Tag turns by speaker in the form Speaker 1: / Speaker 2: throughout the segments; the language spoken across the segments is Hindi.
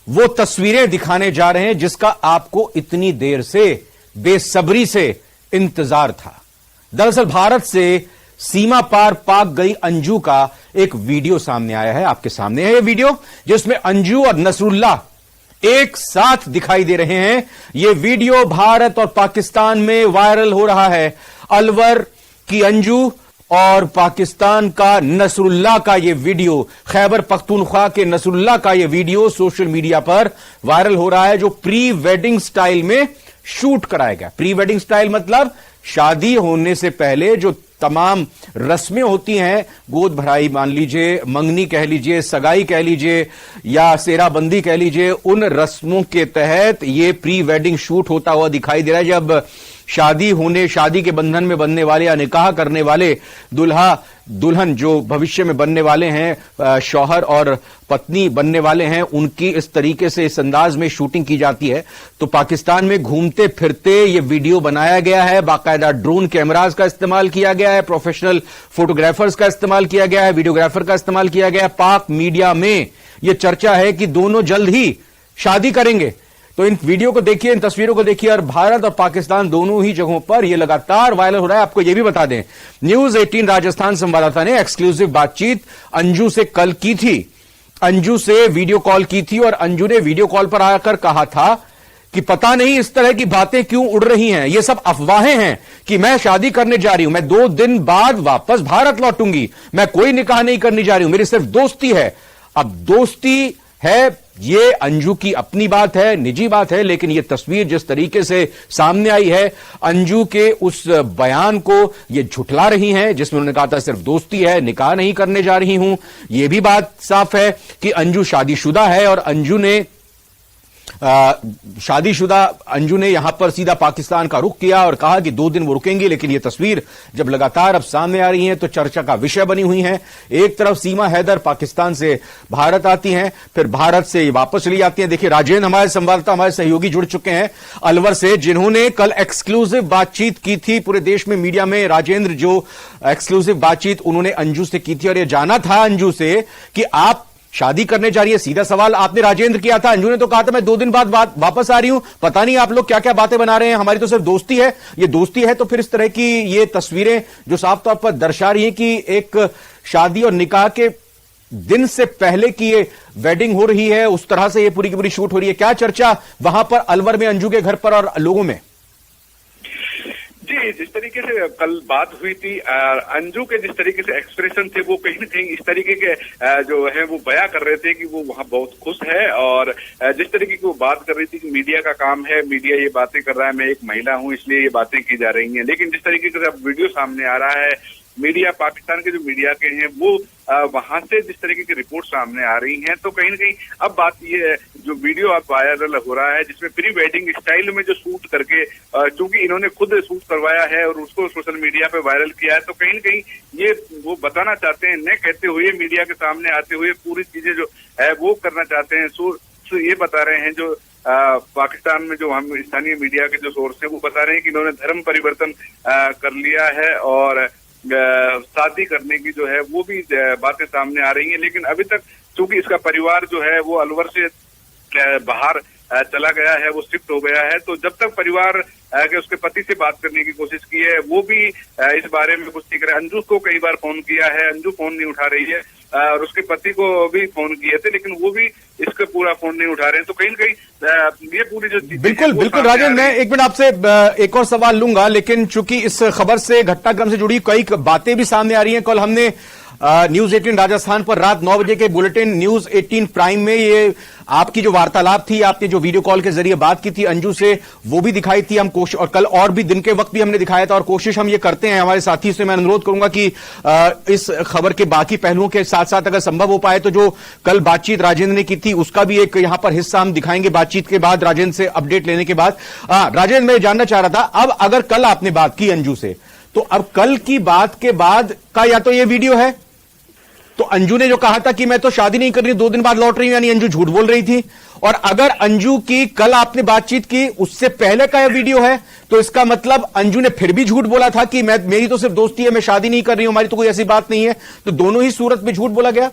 Speaker 1: वो तस्वीरें दिखाने जा रहे हैं जिसका आपको इतनी देर से बेसब्री से इंतजार था। दरअसल भारत से सीमा पार पाक गई अंजू का एक वीडियो सामने आया है। आपके सामने है यह वीडियो जिसमें अंजू और नसरुल्लाह एक साथ दिखाई दे रहे हैं। यह वीडियो भारत और पाकिस्तान में वायरल हो रहा है। अलवर की अंजू और पाकिस्तान का नसरुल्लाह का यह वीडियो, खैबर पख्तूनख्वा के नसरुल्लाह का यह वीडियो सोशल मीडिया पर वायरल हो रहा है, जो प्री वेडिंग स्टाइल में शूट कराया गया। प्री वेडिंग स्टाइल मतलब शादी होने से पहले जो तमाम रस्में होती हैं, गोद भराई मान लीजिए, मंगनी कह लीजिए, सगाई कह लीजिए या सेराबंदी कह लीजिए, उन रस्मों के तहत यह प्री वेडिंग शूट होता हुआ दिखाई दे रहा है। जब शादी के बंधन में बनने वाले या निकाह करने वाले दुल्हा दुल्हन जो भविष्य में बनने वाले हैं, शौहर और पत्नी बनने वाले हैं, उनकी इस तरीके से इस अंदाज में शूटिंग की जाती है। तो पाकिस्तान में घूमते फिरते ये वीडियो बनाया गया है, बाकायदा ड्रोन कैमराज का इस्तेमाल किया गया है, प्रोफेशनल फोटोग्राफर्स का इस्तेमाल किया गया है, वीडियोग्राफर का इस्तेमाल किया गया है। पाक मीडिया में यह चर्चा है कि दोनों जल्द ही शादी करेंगे। तो इन वीडियो को देखिए, इन तस्वीरों को देखिए, और भारत और पाकिस्तान दोनों ही जगहों पर यह लगातार वायरल हो रहा है। आपको यह भी बता दें, न्यूज 18 राजस्थान संवाददाता ने एक्सक्लूसिव बातचीत अंजू से कल की थी। अंजू से वीडियो कॉल की थी और अंजू ने वीडियो कॉल पर आकर कहा था कि पता नहीं इस तरह की बातें क्यों उड़ रही हैं, ये सब अफवाहें हैं कि मैं शादी करने जा रही हूं, मैं 2 दिन बाद वापस भारत लौटूंगी, मैं कोई निकाह नहीं करने जा रही हूं, मेरी सिर्फ दोस्ती है। अब दोस्ती है, ये अंजू की अपनी बात है, निजी बात है, लेकिन ये तस्वीर जिस तरीके से सामने आई है, अंजू के उस बयान को ये झुठला रही हैं जिसमें उन्होंने कहा था सिर्फ दोस्ती है, निकाह नहीं करने जा रही हूं। ये भी बात साफ है कि अंजू शादीशुदा है और अंजू ने शादीशुदा अंजू ने यहां पर सीधा पाकिस्तान का रुख किया और कहा कि 2 दिन वो रुकेंगे। लेकिन ये तस्वीर जब लगातार अब सामने आ रही है तो चर्चा का विषय बनी हुई है। एक तरफ सीमा हैदर पाकिस्तान से भारत आती हैं, फिर भारत से वापस चली जाती हैं। देखिए, राजेंद्र हमारे संवाददाता, हमारे सहयोगी जुड़ चुके हैं अलवर से, जिन्होंने कल एक्सक्लूसिव बातचीत की थी पूरे देश में मीडिया में। राजेंद्र, जो एक्सक्लूसिव बातचीत उन्होंने अंजू से की थी और यह जाना था अंजू से कि आप शादी करने जा रही है, सीधा सवाल आपने राजेंद्र किया था। अंजू ने तो कहा था मैं 2 दिन बाद वापस आ रही हूं, पता नहीं आप लोग क्या क्या बातें बना रहे हैं, हमारी तो सिर्फ दोस्ती है। ये दोस्ती है तो फिर इस तरह की ये तस्वीरें जो साफ तौर पर दर्शा रही हैं कि एक शादी और निकाह के दिन से पहले की ये वेडिंग हो रही है, उस तरह से ये पूरी की पूरी शूट हो रही है। क्या चर्चा वहां पर अलवर में अंजू के घर पर और लोगों में?
Speaker 2: जी, जिस तरीके से कल बात हुई थी, अंजू के जिस तरीके से एक्सप्रेशन थे वो कहीं न कहीं इस तरीके के जो है वो बयां कर रहे थे कि वो वहां बहुत खुश है। और जिस तरीके की वो बात कर रही थी कि मीडिया का काम है, मीडिया ये बातें कर रहा है, मैं एक महिला हूं इसलिए ये बातें की जा रही हैं। लेकिन जिस तरीके से अब वीडियो सामने आ रहा है, मीडिया, पाकिस्तान के जो मीडिया के हैं वो वहां से जिस तरीके की रिपोर्ट सामने आ रही हैं, तो कहीं न कहीं अब बात ये है, जो वीडियो अब वायरल हो रहा है जिसमें प्री वेडिंग स्टाइल में जो शूट करके, चूंकि इन्होंने खुद शूट करवाया है और उसको सोशल मीडिया पे वायरल किया है, तो कहीं न कहीं ये वो बताना चाहते हैं, न कहते हुए मीडिया के सामने आते हुए पूरी चीजें जो है वो करना चाहते हैं। सो ये बता रहे हैं जो पाकिस्तान में जो हम स्थानीय मीडिया के जो सोर्स है वो बता रहे हैं कि इन्होंने धर्म परिवर्तन कर लिया है और शादी करने की जो है वो भी बातें सामने आ रही हैं। लेकिन अभी तक चूंकि इसका परिवार जो है वो अलवर से बाहर चला गया है, वो शिफ्ट हो गया है, तो जब तक परिवार के उसके पति से बात करने की कोशिश की है वो भी इस बारे में कुछ नहीं करे। अंजू को कई बार फोन किया है, अंजू फोन नहीं उठा रही है, और उसके पति को भी फोन किए थे लेकिन वो भी इसका पूरा फोन नहीं उठा रहे हैं। तो कहीं न कहीं ये पूरी जो
Speaker 1: बिल्कुल राजेंद्र, मैं 1 मिनट आपसे एक और सवाल लूंगा, लेकिन चूंकि इस खबर से, घटनाक्रम से जुड़ी कई बातें भी सामने आ रही हैं। कल हमने न्यूज 18 राजस्थान पर रात 9 बजे के बुलेटिन न्यूज 18 प्राइम में ये आपकी जो वार्तालाप थी, आपने जो वीडियो कॉल के जरिए बात की थी अंजू से, वो भी दिखाई थी। हम कोशिश, और कल और भी दिन के वक्त भी हमने दिखाया था, और कोशिश हम ये करते हैं। हमारे साथी से मैं अनुरोध करूंगा कि इस खबर के बाकी पहलुओं के साथ साथ अगर संभव हो पाए तो जो कल बातचीत राजेंद्र ने की थी उसका भी एक यहां पर हिस्सा हम दिखाएंगे बातचीत के बाद, राजेंद्र से अपडेट लेने के बाद। राजेंद्र, मैं जानना चाह रहा था, अब अगर कल आपने बात की अंजू से, तो अब कल की बात के बाद का या तो ये वीडियो है, तो अंजू ने जो कहा था कि मैं तो शादी नहीं कर रही, 2 दिन बाद लौट रही हूं, यानी अंजू झूठ बोल रही थी। और अगर अंजू की कल आपने बातचीत की उससे पहले का यह वीडियो है, तो इसका मतलब अंजू ने फिर भी झूठ बोला था कि मेरी तो सिर्फ दोस्ती है, मैं शादी नहीं कर रही हूं, हमारी तो कोई ऐसी बात नहीं है। तो दोनों ही सूरत में झूठ बोला गया।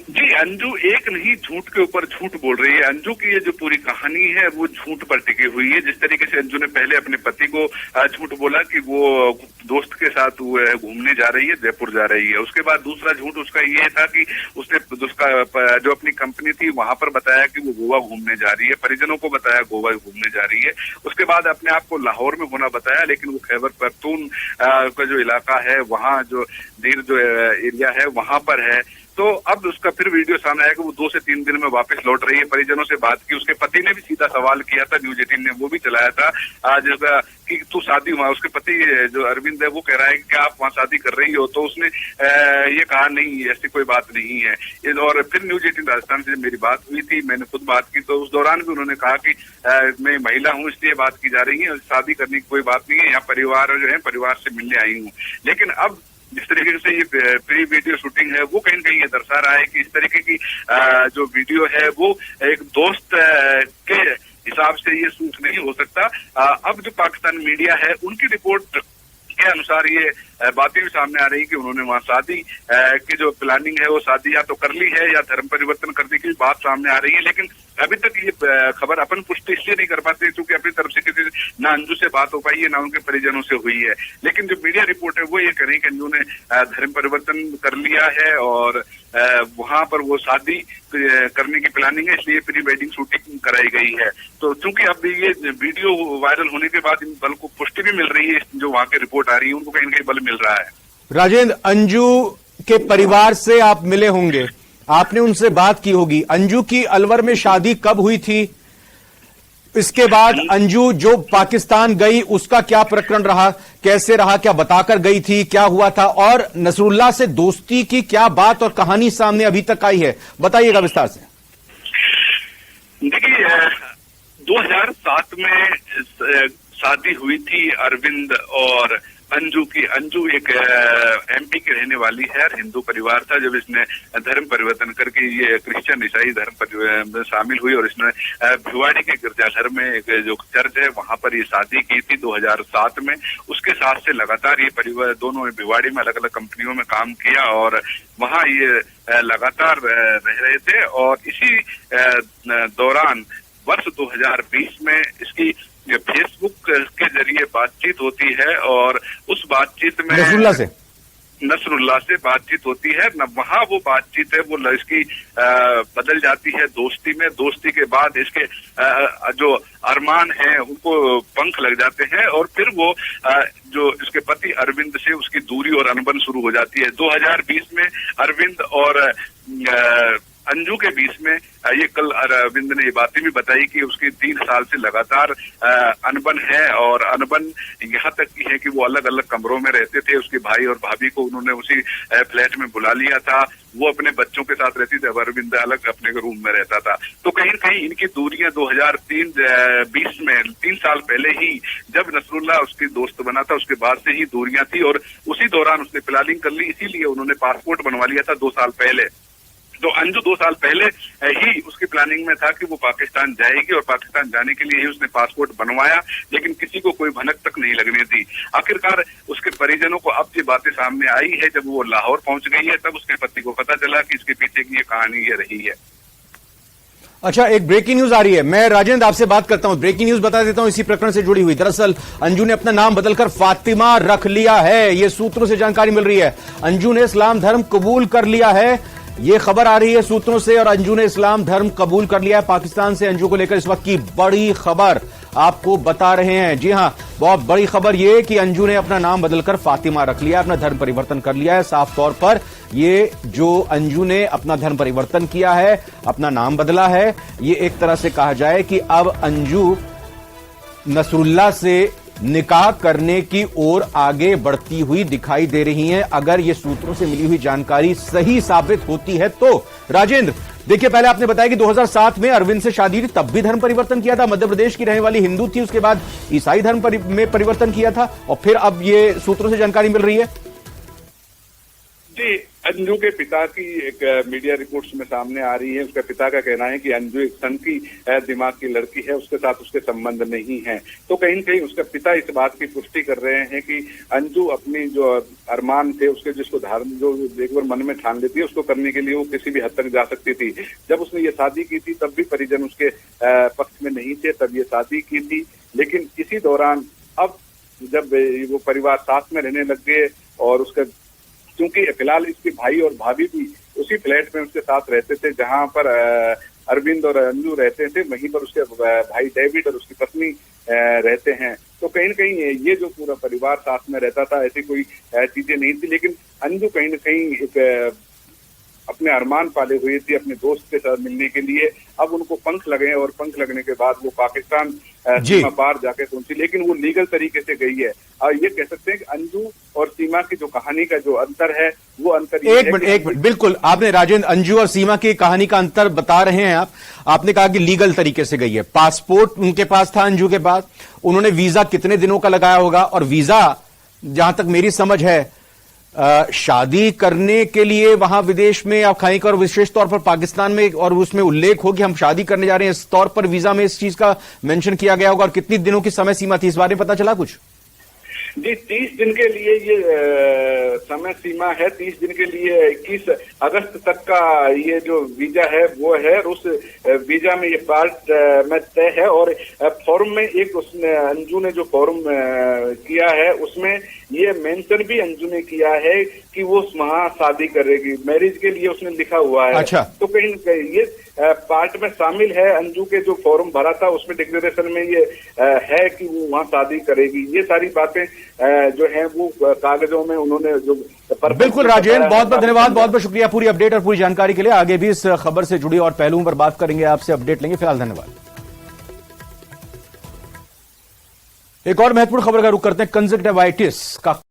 Speaker 2: जी, अंजू एक नहीं झूठ के ऊपर झूठ बोल रही है। अंजू की ये जो पूरी कहानी है वो झूठ पर टिकी हुई है। जिस तरीके से अंजू ने पहले अपने पति को झूठ बोला कि वो दोस्त के साथ वो घूमने जा रही है, जयपुर जा रही है। उसके बाद दूसरा झूठ उसका ये था कि उसने उसका जो अपनी कंपनी थी वहां पर बताया कि वो गोवा घूमने जा रही है, परिजनों को बताया गोवा घूमने जा रही है। उसके बाद अपने आप को लाहौर में होना बताया, लेकिन वो खैबर पख्तून का जो इलाका है वहाँ जो दीर जो एरिया है वहां पर है। तो अब उसका फिर वीडियो सामने आया कि वो 2 से 3 दिन में वापस लौट रही है। परिजनों से बात की, उसके पति ने भी सीधा सवाल किया था, न्यूज 18 ने वो भी चलाया था आज कि तू शादी वहां, उसके पति जो अरविंद है वो कह रहा है कि क्या आप वहां शादी कर रही हो, तो उसने ये कहा नहीं, ऐसी कोई बात नहीं है। और फिर न्यूज 18 राजस्थान से मेरी बात हुई थी, मैंने खुद बात की, तो उस दौरान भी उन्होंने कहा कि मैं महिला हूँ इसलिए बात की जा रही है, शादी करने की कोई बात नहीं है, यहाँ परिवार जो है परिवार से मिलने आई हूँ। लेकिन अब जिस तरीके से ये प्री वीडियो शूटिंग है वो कहीं न कहीं ये दर्शा रहा है कि इस तरीके की जो वीडियो है वो एक दोस्त के हिसाब से ये शूट नहीं हो सकता। अब जो पाकिस्तान मीडिया है उनकी रिपोर्ट के अनुसार ये बातें भी सामने आ रही कि उन्होंने वहां शादी की जो प्लानिंग है वो शादी या तो कर ली है या धर्म परिवर्तन करने की बात सामने आ रही है। लेकिन अभी तक ये खबर अपन पुष्टि इसलिए नहीं कर पाते क्योंकि अपनी तरफ से किसी ना अंजू से बात हो पाई है ना उनके परिजनों से हुई है। लेकिन जो मीडिया रिपोर्ट है वो ये कह रही कि अंजू ने धर्म परिवर्तन कर लिया है और वहां पर वो शादी करने की प्लानिंग है, इसलिए प्री वेडिंग शूटिंग कराई गई है। तो चूंकि अब ये वीडियो वायरल होने के बाद इन बल को पुष्टि भी मिल रही है, जो वहां की रिपोर्ट आ रही है उनको कहीं न कहीं बल मिल रहा है।
Speaker 1: राजेंद्र, अंजू के परिवार से आप मिले होंगे, आपने उनसे बात की होगी। अंजू की अलवर में शादी कब हुई थी? इसके बाद अंजू जो पाकिस्तान गई उसका क्या प्रकरण रहा, कैसे रहा, क्या बताकर गई थी, क्या हुआ था, और नसरुल्लाह से दोस्ती की क्या बात और कहानी सामने अभी तक आई है, बताइएगा विस्तार से।
Speaker 2: देखिए, 2007 में शादी हुई थी अरविंद और अंजू की। अंजू एक एमपी की रहने वाली है, हिंदू परिवार था। जब इसने धर्म परिवर्तन करके ये क्रिश्चियन ईसाई धर्म में शामिल हुई और इसने भिवाड़ी के गिरजाघर में एक जो चर्च है वहां पर ये शादी की थी 2007 में। उसके साथ से लगातार ये परिवार दोनों भिवाड़ी में अलग अलग कंपनियों में काम किया और वहां ये लगातार रह रहे थे। और इसी दौरान वर्ष 2020 में इसकी फेसबुक के जरिए बातचीत होती है और उस बातचीत में नसरुल्लाह से बातचीत होती है न। वहां वो बातचीत है वो इसकी बदल जाती है दोस्ती में। दोस्ती के बाद इसके जो अरमान हैं उनको पंख लग जाते हैं और फिर वो जो इसके पति अरविंद से उसकी दूरी और अनबन शुरू हो जाती है। 2020 में अरविंद और अंजू के बीच में ये कल अरविंद ने ये बातें भी बताई कि उसकी 3 साल से लगातार अनबन है और अनबन यहाँ तक की है कि वो अलग अलग कमरों में रहते थे। उसके भाई और भाभी को उन्होंने उसी फ्लैट में बुला लिया था, वो अपने बच्चों के साथ रहती थी, अरविंद अलग अपने रूम में रहता था। तो कहीं न कहीं इनकी दूरियां 2020 में 3 साल पहले ही जब नसरुल्लाह उसकी दोस्त बना था उसके बाद से ही दूरियां थी और उसी दौरान उसने प्लानिंग कर ली। इसीलिए उन्होंने पासपोर्ट बनवा लिया था 2 साल पहले। तो अंजू 2 साल पहले ही उसकी प्लानिंग में था कि वो पाकिस्तान जाएगी और पाकिस्तान जाने के लिए ही उसने पासपोर्ट बनवाया, लेकिन किसी को कोई भनक तक नहीं लगने दी। आखिरकार उसके परिजनों को अब ये बातें सामने आई है, जब वो लाहौर पहुंच गई है तब उसके पति को पता चला कि इसके पीछे की ये कहानी ये रही है।
Speaker 1: अच्छा, एक ब्रेकिंग न्यूज आ रही है, मैं राजेंद्र आपसे बात करता हूं। ब्रेकिंग न्यूज बता देता हूं इसी प्रकरण से जुड़ी हुई। दरअसल अंजू ने अपना नाम बदलकर फातिमा रख लिया है, ये सूत्रों से जानकारी मिल रही है। अंजू ने इस्लाम धर्म कबूल कर लिया है, ये खबर आ रही है सूत्रों से, और अंजू ने इस्लाम धर्म कबूल कर लिया है। पाकिस्तान से अंजू को लेकर इस वक्त की बड़ी खबर आपको बता रहे हैं। जी हां, बहुत बड़ी खबर ये कि अंजू ने अपना नाम बदलकर फातिमा रख लिया, अपना धर्म परिवर्तन कर लिया है। साफ तौर पर ये जो अंजू ने अपना धर्म परिवर्तन किया है, अपना नाम बदला है, ये एक तरह से कहा जाए कि अब अंजू नसरुल्लाह से निकाह करने की ओर आगे बढ़ती हुई दिखाई दे रही हैं, अगर ये सूत्रों से मिली हुई जानकारी सही साबित होती है तो। राजेंद्र, देखिए, पहले आपने बताया कि 2007 में अरविंद से शादी थी, तब भी धर्म परिवर्तन किया था, मध्य प्रदेश की रहने वाली हिंदू थी, उसके बाद ईसाई धर्म में परिवर्तन किया था, और फिर अब ये सूत्रों से जानकारी मिल रही है।
Speaker 2: जी, अंजू के पिता की एक मीडिया रिपोर्ट्स में सामने आ रही है। उसके पिता का कहना है कि अंजू एक सन की दिमाग की लड़की है, उसके साथ उसके संबंध नहीं है। तो कहीं न कहीं उसके पिता इस बात की पुष्टि कर रहे हैं कि अंजू अपनी जो अरमान थे, उसके जिसको धारण जो एक बार मन में ठान लेती है, उसको करने के लिए वो किसी भी हद तक जा सकती थी। जब उसने ये शादी की थी तब भी परिजन उसके पक्ष में नहीं थे, तब ये शादी की थी। लेकिन इसी दौरान अब जब वो परिवार साथ में रहने लग गए और उसका क्योंकि फिलहाल इसके भाई और भाभी भी उसी फ्लैट में उसके साथ रहते थे जहां पर अरविंद और अंजू रहते थे, वहीं पर उसके भाई डेविड और उसकी पत्नी रहते हैं। तो कहीं न कहीं ये जो पूरा परिवार साथ में रहता था, ऐसी कोई चीजें नहीं थी। लेकिन अंजू कहीं न कहीं एक अपने अरमान पाले हुए थी अपने दोस्त के साथ मिलने के लिए। अब उनको पंख लगे और पंख लगने के बाद वो पाकिस्तान सीमा पार जाके पहुंची, लेकिन वो लीगल तरीके से गई है। और ये कह सकते हैं कि अंजू और सीमा की जो कहानी का जो अंतर है वो अंतर
Speaker 1: एक मिनट बिल्कुल, आपने राजेंद्र अंजू और सीमा की कहानी का अंतर बता रहे हैं आपने कहा कि लीगल तरीके से गई है। पासपोर्ट उनके पास था अंजू के पास, उन्होंने वीजा कितने दिनों का लगाया होगा, और वीजा जहां तक मेरी समझ है शादी करने के लिए वहां विदेश में आप खाएं और विशेष तौर पर पाकिस्तान में, और उसमें उल्लेख हो कि हम शादी करने जा रहे हैं, इस तौर पर वीजा में इस चीज का मेंशन किया गया होगा। और कितनी दिनों की समय सीमा थी, इस बारे में पता चला कुछ?
Speaker 2: जी, 30 दिन के लिए ये समय सीमा है। 30 दिन के लिए 21 अगस्त तक का ये जो वीजा है वो है। उस वीजा में ये पार्ट में तय है। और फॉर्म में एक उसने अंजू ने जो फॉर्म किया है उसमें ये मेंशन भी अंजू ने किया है कि वो वहां शादी करेगी, मैरिज के लिए उसने लिखा हुआ है।
Speaker 1: अच्छा।
Speaker 2: तो कहीं ये पार्ट में शामिल है। अंजू के जो फॉर्म भरा था उसमें डिक्लेरेशन में ये है कि वो वहां शादी करेगी। ये सारी बातें जो है वो कागजों में उन्होंने जो
Speaker 1: बिल्कुल राजेंद्र, बहुत बहुत धन्यवाद, बहुत बहुत शुक्रिया पूरी अपडेट और पूरी जानकारी के लिए। आगे भी इस खबर से जुड़ी और पहलुओं पर बात करेंगे, आपसे अपडेट लेंगे। फिलहाल धन्यवाद। एक और महत्वपूर्ण खबर का रुख करते हैं। कंजक्टिवाइटिस का